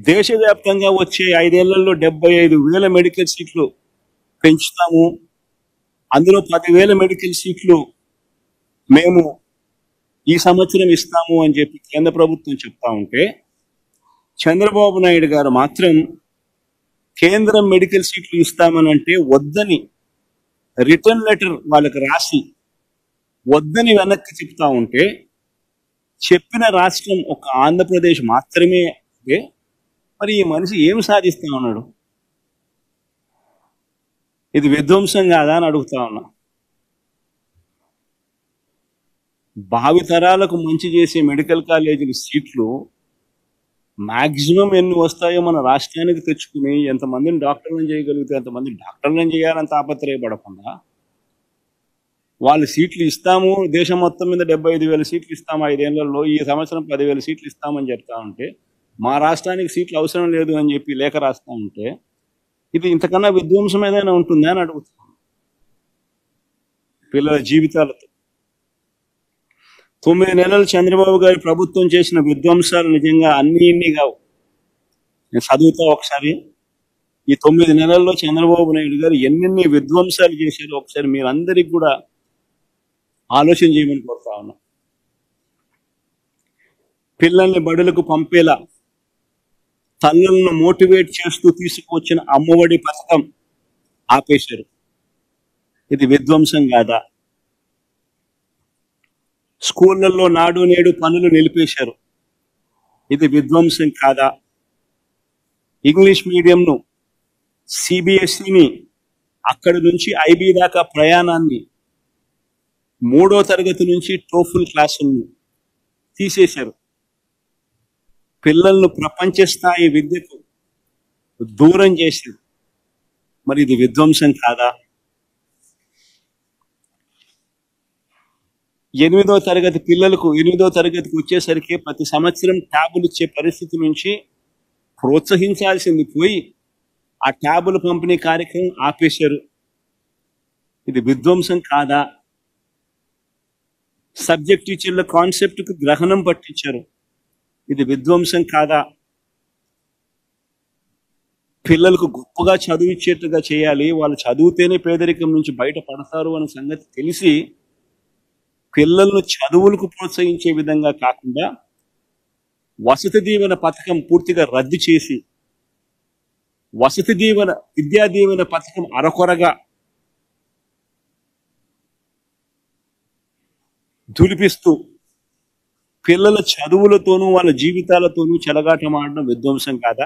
దేశవ్యాప్తంగా వచ్చే 5 ఏళ్లలో 75,000 మెడికల్ సీట్లు పెంచుతాము, అందులో 10,000 మెడికల్ సీట్లు మేము ఈ సంవత్సరం ఇస్తాము అని చెప్పి కేంద్ర ప్రభుత్వం చెప్తా ఉంటే, చంద్రబాబు నాయుడు గారు మాత్రం కేంద్రం మెడికల్ సీట్లు ఇస్తామనంటే వద్దని రిటర్న్ లెటర్ వాళ్ళకి రాసి వద్దని వెనక్కి చెప్తా ఉంటే, చెప్పిన రాష్ట్రం ఒక ఆంధ్రప్రదేశ్ మాత్రమే. మరి ఈ మనిషి ఏం సాధిస్తా ఉన్నాడు? ఇది విధ్వంసం కాదా అని అడుగుతా ఉన్నా. భావితరాలకు మంచి చేసే మెడికల్ కాలేజీల సీట్లు మాక్సిమం ఎన్ని వస్తాయో మన రాష్ట్రానికి తెచ్చుకుని ఎంతమందిని డాక్టర్లను చేయగలిగితే అంతమంది డాక్టర్లను చేయాలని తాపత్రయపడకుండా, వాళ్ళు సీట్లు ఇస్తాము, దేశం మొత్తం మీద 75,000 సీట్లు ఇస్తాము 5 ఏళ్లలో, ఈ సంవత్సరం 10,000 సీట్లు ఇస్తామని చెప్తా ఉంటే, మా రాష్ట్రానికి సీట్లు అవసరం లేదు అని చెప్పి లేఖ రాస్తా ఉంటే, ఇది ఇంతకన్నా విధ్వంసం ఏదైనా ఉంటుందా అని అడుగుతున్నాను. పిల్లల జీవితాలతో 9 నెలలు చంద్రబాబు గారి ప్రభుత్వం చేసిన విధ్వంసాలు నిజంగా అన్ని కావు. నేను చదువుతా ఒకసారి. ఈ 9 నెలల్లో చంద్రబాబు నాయుడు గారు ఎన్నెన్ని విధ్వంసాలు చేశారో ఒకసారి మీరందరికీ కూడా ఆలోచన చేయమని కోరుతా ఉన్నా. పిల్లల్ని బడులకు పంపేలా తల్లులను మోటివేట్ చేస్తూ తీసుకువచ్చిన అమ్మఒడి పథకం ఆపేశారు. ఇది విధ్వంసం కాదా? స్కూళ్లలో నాడు నేడు పనులు నిలిపేశారు. ఇది విధ్వంసం కాదా? ఇంగ్లీష్ మీడియంను, సిబిఎస్ఈని, అక్కడి నుంచి ఐబీ దాకా ప్రయాణాన్ని, 3వ తరగతి నుంచి టోఫుల్ క్లాసులను తీసేశారు. పిల్లలను ప్రపంచ స్థాయి విద్యకు దూరం చేశారు. మరి ఇది విధ్వంసం కాదా? 8వ తరగతి పిల్లలకు 8వ తరగతికి వచ్చేసరికి ప్రతి సంవత్సరం ట్యాబులు ఇచ్చే పరిస్థితి నుంచి ప్రోత్సహించాల్సింది పోయి ఆ ట్యాబుల పంపిణీ కార్యక్రమం ఆపేశారు. ఇది విధ్వంసం కాదా? సబ్జెక్ట్ టీచర్ల కాన్సెప్ట్కు గ్రహణం పట్టించారు. ఇది విధ్వంసం కాదా? పిల్లలకు గొప్పగా చదివించేట్టుగా చేయాలి, వాళ్ళు చదివితేనే పేదరికం నుంచి బయటపడతారు అనే సంగతి తెలిసి పిల్లలను చదువులకు ప్రోత్సహించే విధంగా కాకుండా వసతి దీవెన పథకం పూర్తిగా రద్దు చేసి విద్యా దీవెన పథకం అరకొరగా దులిపిస్తూ పిల్లల చదువులతోనూ వాళ్ళ జీవితాలతోనూ చెలగాటమాడడం విధ్వంసం కాదా?